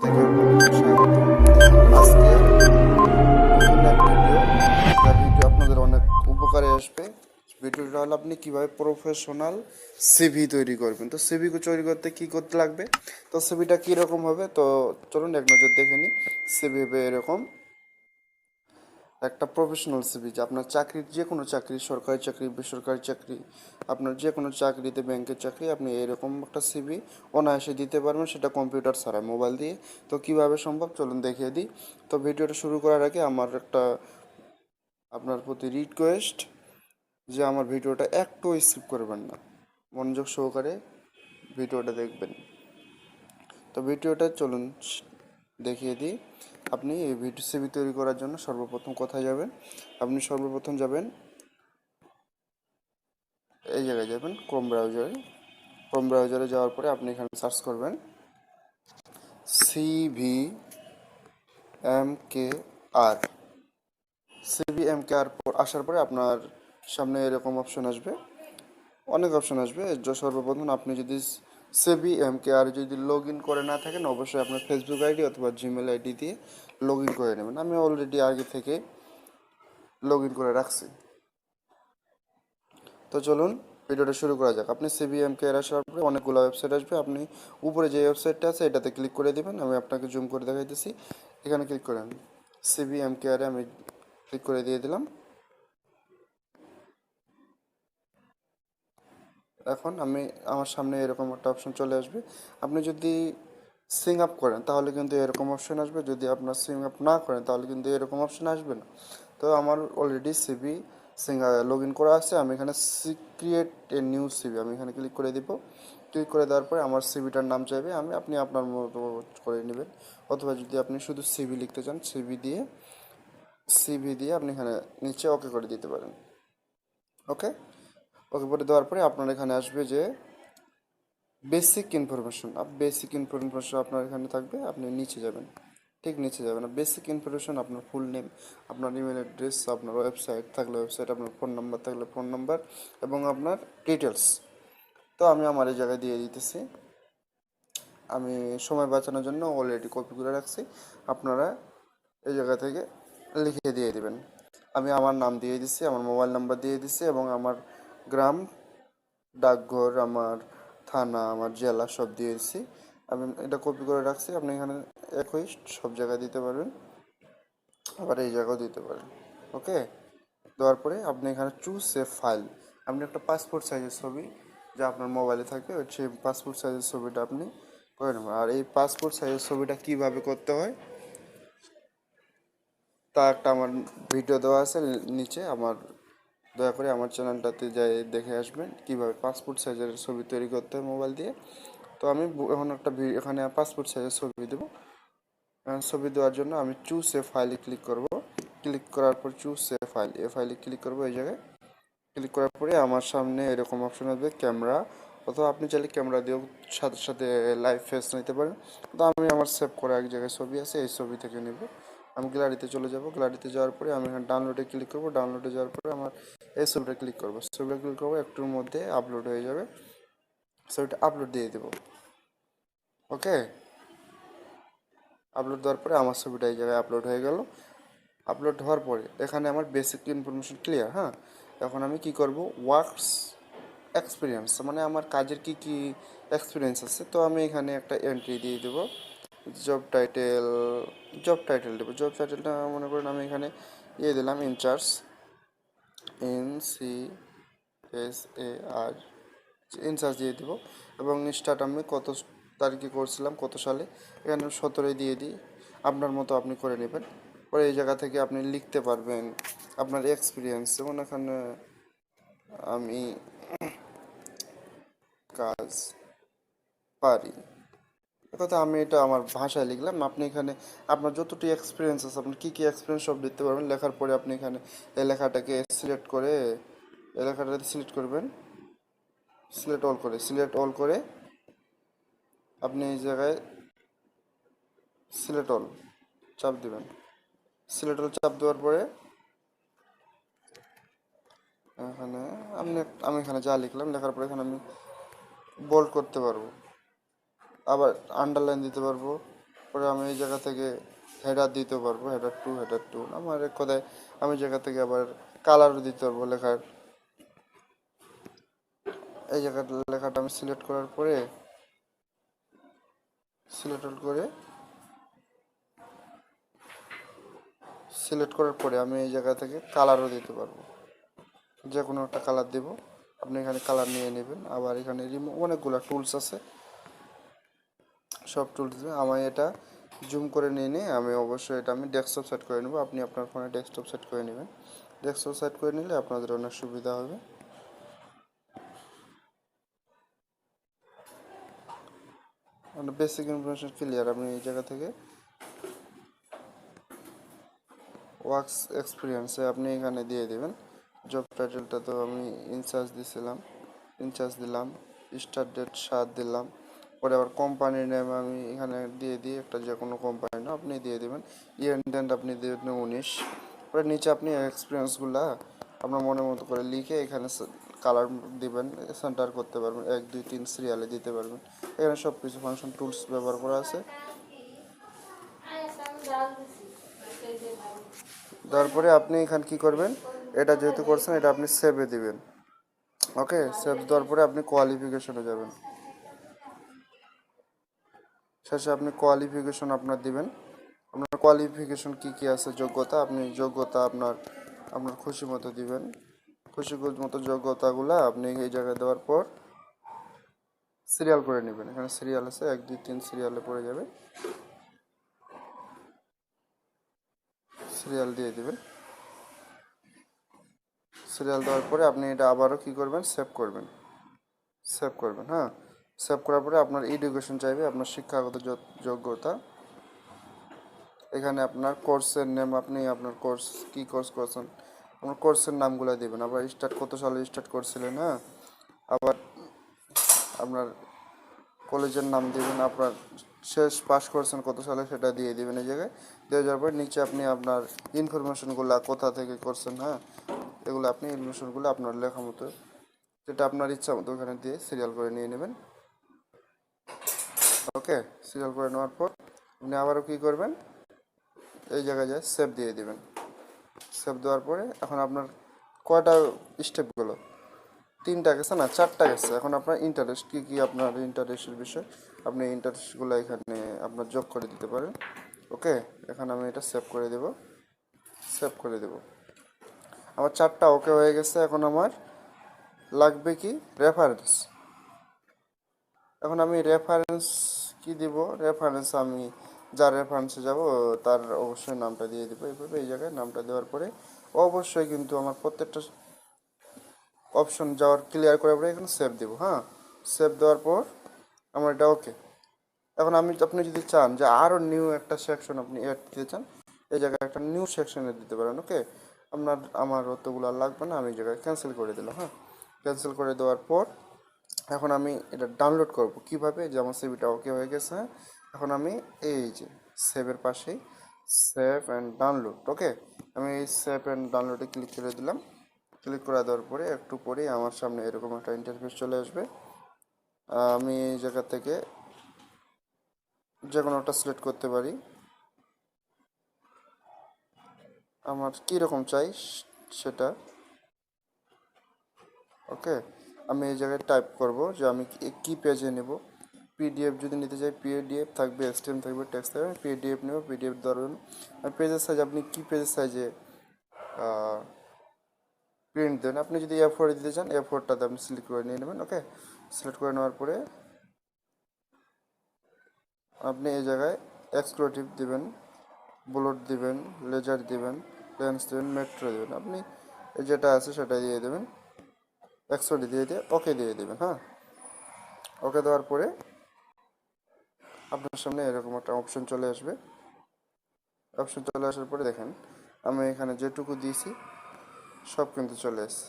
থেকে আপনাদের স্বাগত। আজকে নতুন এক ভিডিও, যা ভিডিও আপনাদের অনেক উপকারে আসবে। ভিডিওটা হলো আপনি কিভাবে প্রফেশনাল সিভি তৈরি করবেন। তো সিভি তৈরি করতে কি করতে লাগবে, তো সিভিটা কীরকম হবে, তো চলুন এক নজর দেখে নিই। সিভি হবে এরকম একটা প্রফেশনাল সিভি, যে আপনার চাকরির যে কোনো চাকরি, সরকারি চাকরি, বেসরকারি চাকরি, আপনার যে কোনো চাকরিতে, ব্যাংকের চাকরি, আপনি এরকম একটা সিভি অনায়াসে দিতে পারবেন, সেটা কম্পিউটার ছাড়া, মোবাইল দিয়ে। তো কিভাবে সম্ভব চলুন দেখিয়ে দিই। তো ভিডিওটা শুরু করার আগে আমার একটা আপনার প্রতি রিকোয়েস্ট, যে আমার ভিডিওটা একটু স্কিপ করবেন না, মনোযোগ সহকারে ভিডিওটা দেখবেন। তো ভিডিওটা চলুন দেখিয়ে দিই। আপনি এই ভিডিও সিভি তৈরি করার জন্য সর্বপ্রথম কোথায় যাবেন, আপনি সর্বপ্রথম যাবেন এই জায়গায়, যাবেন ক্রোম ব্রাউজারে যাওয়ার পরে আপনি এখানে সার্চ করবেন CVMKR। CVMKR আসার পরে আপনার সামনে এরকম অপশন আসবে, অনেক অপশন আসবে। সর্বপ্রথম আপনি যদি CVMKR যদি লগ ইন করে না থাকেন, অবশ্যই আপনার ফেসবুক আইডি অথবা জিমেল আইডি দিয়ে লগ ইন করে নেবেন। আমি অলরেডি আগে থেকে লগ ইন করে রাখছি। তো চলুন ভিডিওটা শুরু করা যাক। আপনি সিবিএমকে এর আসার পরে অনেকগুলো ওয়েবসাইট আসবে, আপনি উপরে যে ওয়েবসাইটটা আছে এটাতে ক্লিক করে দেবেন। আমি আপনাকে জুম করে দেখাইতেছি, এখানে ক্লিক করেন। সিবিএমকে আরে আমি ক্লিক করে দিয়ে দিলাম। এখন আমার সামনে এরকম একটা অপশন চলে আসবে। আপনি যদি সিং আপ করেন তাহলে কিন্তু এরকম অপশন আসবে, যদি আপনার সিং আপ না করেন তাহলে কিন্তু এরকম অপশন আসবে না। তো আমার অলরেডি সিবি লগ ইন করা আছে। আমি এখানে ক্রিয়েট এ নিউ সিবি, আমি এখানে ক্লিক করে দিব। ক্লিক করে দেওয়ার পরে আমার সিবিটার নাম চাইবে, আপনি আপনার মতো করে নেবেন। অথবা যদি আপনি শুধু সিবি লিখতে চান, সিবি দিয়ে আপনি এখানে নিচে ওকে করে দিতে পারেন। ওকে ওকে করে দেওয়ার পরে আপনার এখানে আসবে যে বেসিক ইনফরমেশন আপনার এখানে থাকবে। আপনি নিচে যাবেন, ঠিক নিচে যাবেন। বেসিক ইনফরমেশন আপনার ফুল নেম, আপনার ইমেল অ্যাড্রেস, আপনার ওয়েবসাইট থাকলে ওয়েবসাইট, আপনার ফোন নাম্বার থাকলে ফোন নাম্বার, এবং আপনার ডিটেলস। তো আমি আমার এই জায়গায় দিয়ে দিতেছি। আমি সময় বাঁচানোর জন্য অলরেডি কপি করে রাখছি, আপনারা এই জায়গা থেকে লিখে দিয়ে দিবেন। আমি আমার নাম দিয়ে দিচ্ছি, আমার মোবাইল নাম্বার দিয়ে দিচ্ছি, এবং আমার গ্রাম, ডাকঘর, আমার থানা, আমার জেলা সব দিয়ে দিচ্ছি। আমি এটা কপি করে রাখছি, আপনি এখানে একই সব জায়গায় দিতে পারবেন, আবার এই জায়গাও দিতে পারেন। ওকে দেওয়ার পরে আপনি এখানে চুজ সেভ ফাইল, আপনি একটা পাসপোর্ট সাইজের ছবি যা আপনার মোবাইলে থাকে, সেই পাসপোর্ট সাইজের ছবিটা আপনি করে নেবেন। আর এই পাসপোর্ট সাইজের ছবিটা কীভাবে করতে হয় তা একটা আমার ভিডিও দেওয়া আছে নিচে। দয়া করে আমার চ্যানেলটাতে যাই দেখে আসবেন কীভাবে পাসপোর্ট সাইজের ছবি তৈরি করতে হয় মোবাইল দিয়ে। তো আমি এখন একটা এখানে পাসপোর্ট সাইজের ছবি দেবো। ছবি দেওয়ার জন্য আমি চুজ এ ফাইলে ক্লিক করব। ক্লিক করার পর চুজ এ ফাইল, ফাইলে ক্লিক করব। এই জায়গায় ক্লিক করার পরে আমার সামনে এরকম অপশন আসবে ক্যামেরা, অথবা আপনি চাইলে ক্যামেরা দিয়েও সাথে সাথে লাইভ ফেস নিতে পারেন। তো আমি আমার সেভ করা এক জায়গায় ছবি আছে, এই ছবি থেকে নেব। আমি গ্যালারিতে চলে যাব, গ্যালারিতে যাওয়ার পরে আমি এখানে ডাউনলোডে ক্লিক করব। ডাউনলোডে যাওয়ার পরে আমার এই ছবিটা ক্লিক করব, ছবিটা ক্লিক করবো, একটুর মধ্যে আপলোড হয়ে যাবে। ছবিটা আপলোড দিয়ে দেবো। ওকে আপলোড দেওয়ার পরে আমার ছবিটা এই জায়গায় আপলোড হয়ে গেল। আপলোড হওয়ার পরে এখানে আমার বেসিক ইনফরমেশন ক্লিয়ার। হ্যাঁ, এখন আমি কি করব, ওয়ার্কস এক্সপিরিয়েন্স, মানে আমার কাজের কি কি এক্সপিরিয়েন্স আছে। তো আমি এখানে একটা এন্ট্রি দিয়ে দেবো, জব টাইটেল। জব টাইটেলটা মনে করেন আমি এখানে দিলাম ইনচার্জ, INCSAR, ইনচার্জ দিয়ে দেবো। এবং স্টার্ট আমি কত তারিখে করছিলাম, কত সালে, এখানে 17 দিয়ে দিই। আপনার মতো আপনি করে নেবেন। পরে এই জায়গা থেকে আপনি লিখতে পারবেন আপনার এক্সপিরিয়েন্স, যেমন এখানে আমি কাজ পারি, কথা আমি এটা আমার ভাষায় লিখলাম। আপনি এখানে আপনার যতটি এক্সপিরিয়েন্স আছে, আপনি কী কী এক্সপিরিয়েন্স সব লিখতে পারবেন। লেখার পরে আপনি এখানে এই লেখাটাকে সিলেক্ট করে, এই লেখাটাতে সিলেক্ট করবেন, সিলেক্ট অল করে আপনি এই জায়গায় সিলেক্ট অল চাপ দেবেন। সিলেক্ট অল চাপ দেওয়ার পরে এখানে আমি এখানে যা লিখলাম, লেখার পরে এখানে আমি বোল্ড করতে পারবো, আবার আন্ডারলাইন দিতে পারবো, পরে আমি এই জায়গা থেকে হেডার দিতে পারবো, হেডার টু আমার এক কথায় আমি জায়গা থেকে আবার কালারও দিতে পারবো লেখার। এই জায়গাটা লেখাটা আমি সিলেক্ট করার পরে আমি এই জায়গা থেকে কালারও দিতে পারবো, যে কোনো একটা কালার দেব। আপনি এখানে কালার নিয়ে নেবেন। আবার এখানে অনেকগুলো টুলস আছে, সব টুলস আমি এটা জুম করে নিয়ে আমি অবশ্যই এটা আমি ডেস্কটপ সেট করে নেব। আপনি আপনার ফোনে ডেস্কটপ সেট করে নেবেন। ডেস্কটপ সেট করে নিলে আপনাদের অনেক সুবিধা হবে। Basic information clear. আপনি এই জায়গা থেকে ওয়ার্কস এক্সপিরিয়েন্সে আপনি এখানে দিয়ে দেবেন। জব টাইটেলটা তো আমি ইনচার্জ দিলাম, স্টার্ট ডেট 7 দিলাম। পরে আবার কোম্পানির নেম আমি এখানে দিয়ে একটা যে কোনো কোম্পানি না আপনি দিয়ে দেবেন। ইন্ডেন্ট আপনি দিয়ে দেবেন 19। পরে নিচে আপনি এক্সপিরিয়েন্সগুলো আপনার মনের মতো করে লিখে এখানে কালার দিবেন, সেন্টার করতে পারবেন, 1 2 3 সিরিয়ালে দিতে পারবেন। এখানে সব কিছু ফাংশন টুলস ব্যবহার করা আছে। তারপরে আপনি এখানে কি করবেন, এটা যেহেতু করছেন এটা আপনি সেভে দিবেন। ওকে, সেভ দেওয়ার পরে আপনি কোয়ালিফিকেশনে যাবেন। শেষে আপনি কোয়ালিফিকেশন আপনার দিবেন। আপনার কোয়ালিফিকেশন কি আছে, যোগ্যতা, আপনি যোগ্যতা আপনার খুশি মতো দিবেন। খুশি মতো যোগ্যতাগুলো আপনি এই জায়গায় দেওয়ার পর সিরিয়াল করে নেবেন। এখানে সিরিয়াল আছে, 1 2 3 সিরিয়ালে পড়ে যাবে, সিরিয়াল দিয়ে দিবেন। সিরিয়াল দেওয়ার পরে আপনি এটা আবারও কি করবেন, সেভ করবেন। হ্যাঁ, সেভ করার পরে আপনার এডুকেশন চাইবে, আপনার শিক্ষাগত যোগ্যতা। এখানে আপনার কোর্সের নেম, আপনি আপনার কোর্স কি কোর্স করছেন আপনার কোর্সের নামগুলো দেবেন। আবার কত সালে স্টার্ট করছিলেন। হ্যাঁ, আবার আপনার কলেজের নাম দিবেন, আপনার শেষ পাস করছেন কত সালে সেটা দিয়ে দিবেন। এই জায়গায় দিয়ে যাওয়ার পর নিচে আপনি আপনার ইনফরমেশনগুলো কোথা থেকে করছেন, হ্যাঁ এগুলো আপনি ইনফরমেশনগুলো আপনার লেখা মতো যেটা আপনার ইচ্ছা মতো ওখানে দিয়ে সিরিয়াল করে নিয়ে নেবেন। ওকে, সিরিয়াল করে নেওয়ার পর আপনি আবারও কী করবেন, এই জায়গায় যায় সেভ দিয়ে দিবেন। সেভ দেওয়ার পরে এখন আপনার কয়টা স্টেপগুলো, 3টা গেছে না 4টা গেছে। এখন আপনার ইন্টারেস্ট কী আপনার ইন্টারেস্টের বিষয়, আপনি ইন্টারেস্টগুলো এখানে আপনার যোগ করে দিতে পারেন। ওকে, এখন আমি এটা সেভ করে দেব। আমার 4টা ওকে হয়ে গেছে। এখন আমার লাগবে কি, রেফারেন্স। এখন আমি রেফারেন্স কি দিব, রেফারেন্স আমি যার রেফারেন্সে যাব তার অবশ্যই নামটা দিয়ে দেবো। এইভাবে এই জায়গায় নামটা দেওয়ার পরে অবশ্যই কিন্তু আমার প্রত্যেকটা অপশন যাওয়ার ক্লিয়ার করে পরে এখানে সেভ দেবো। হ্যাঁ, সেভ দেওয়ার পর আমার এটা ওকে। এখন আপনি যদি চান যে আরও নিউ একটা সেকশন আপনি অ্যাড দিতে চান, এই জায়গায় একটা নিউ সেকশনে দিতে পারেন। ওকে, আমার অতগুলো আর লাগবে না, আমি এই জায়গায় ক্যান্সেল করে দিলাম। হ্যাঁ, ক্যান্সেল করে দেওয়ার পর এখন আমি এটা ডাউনলোড করব কিভাবে, যে আমার সিভিটা ওকে হয়ে গেছে। হ্যাঁ, এখন আমি এই যে সেভের পাশেই সেভ অ্যান্ড ডাউনলোড, ওকে আমি এই সেভ অ্যান্ড ডাউনলোডে ক্লিক করে দিলাম। ক্লিক করে দেওয়ার পরে একটু পরেই আমার সামনে এরকম একটা ইন্টারফেস চলে আসবে। আমি এই জায়গা থেকে যে কোনো একটা সিলেক্ট করতে পারি, আমার কীরকম চাই সেটা। ওকে, আমি এই জায়গায় টাইপ করব যে আমি কি পেজে নেব। পিডিএফ যদি নিতে চাই পিডিএফ থাকবে, এসটিএম থাকবে, টেক্সট থাকবে, পিডিএফ নেব। পিডিএফ ধরুন আর পেজের সাইজ আপনি কি পেজের সাইজে প্রিন্ট দেন। আপনি যদি A4 দিতে চান A4টাতে আপনি সিলেক্ট করে নিয়ে নেবেন। ওকে, সিলেক্ট করে নেওয়ার পরে আপনি এই জায়গায় এক্সক্লুসিভ দিবেন, বুলেট দিবেন, লেজার দিবেন, লেন্স দিবেন, মেট্রো দিবেন। আপনি যেটা আছে সেটা দিয়ে দেবেন, 100 দিয়ে ওকে দিয়ে দেবেন। হ্যাঁ, ওকে দেওয়ার পরে আপনার সামনে এরকম একটা অপশন চলে আসবে। অপশন চলে আসার পরে দেখেন আমি এখানে যেটুকু দিয়েছি সব কিন্তু চলে এসছে,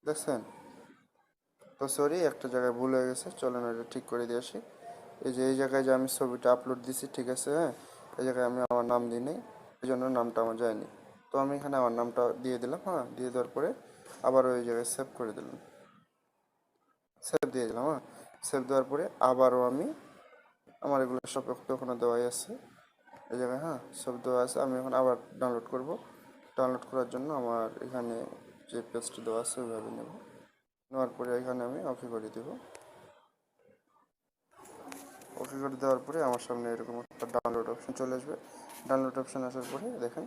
দেখছেন? তো সরি, একটা জায়গায় ভুল হয়ে গেছে, চলেন এটা ঠিক করে দিয়ে আসি। এই জায়গায় যে আমি ছবিটা আপলোড দিছি, ঠিক আছে? হ্যাঁ, এই জায়গায় আমি আমার নাম দিই নি, এই জন্য নামটা আমার যায়নি। তো আমি এখানে আমার নামটা দিয়ে দিলাম। হ্যাঁ, দিয়ে দেওয়ার পরে আবার ওই জায়গায় সেভ করে দিলাম, সেভ দিয়ে দিলাম। হ্যাঁ, সেভ দেওয়ার পরে আবারও আমি আমার এগুলো সব ওখানে দেওয়াই আছে এই জায়গায়, হ্যাঁ সব দেওয়া আছে। আমি এখন আবার ডাউনলোড করব। ডাউনলোড করার জন্য আমার এখানে যে পেজটি দেওয়া আছে ওইভাবে নেব, নেওয়ার পরে এখানে আমি ওকে করে দেব। ওকে করে দেওয়ার পরে আমার সামনে এরকম একটা ডাউনলোড অপশন চলে আসবে। ডাউনলোড অপশন আসার পরে দেখেন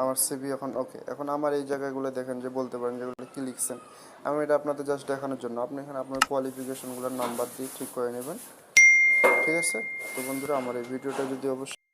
আমার সিভি এখন ওকে। এখন আমার এই জায়গাগুলো দেখেন যে বলতে পারেন যেগুলো কি লিখছেন, আমি এটা আপনাদের জাস্ট দেখানোর জন্য। আপনি এখানে আপনার কোয়ালিফিকেশনগুলোর নাম্বার দিয়ে ঠিক করে নেবেন, ঠিক আছে? তো বন্ধুরা, আমার এই ভিডিওটা যদি অবশ্যই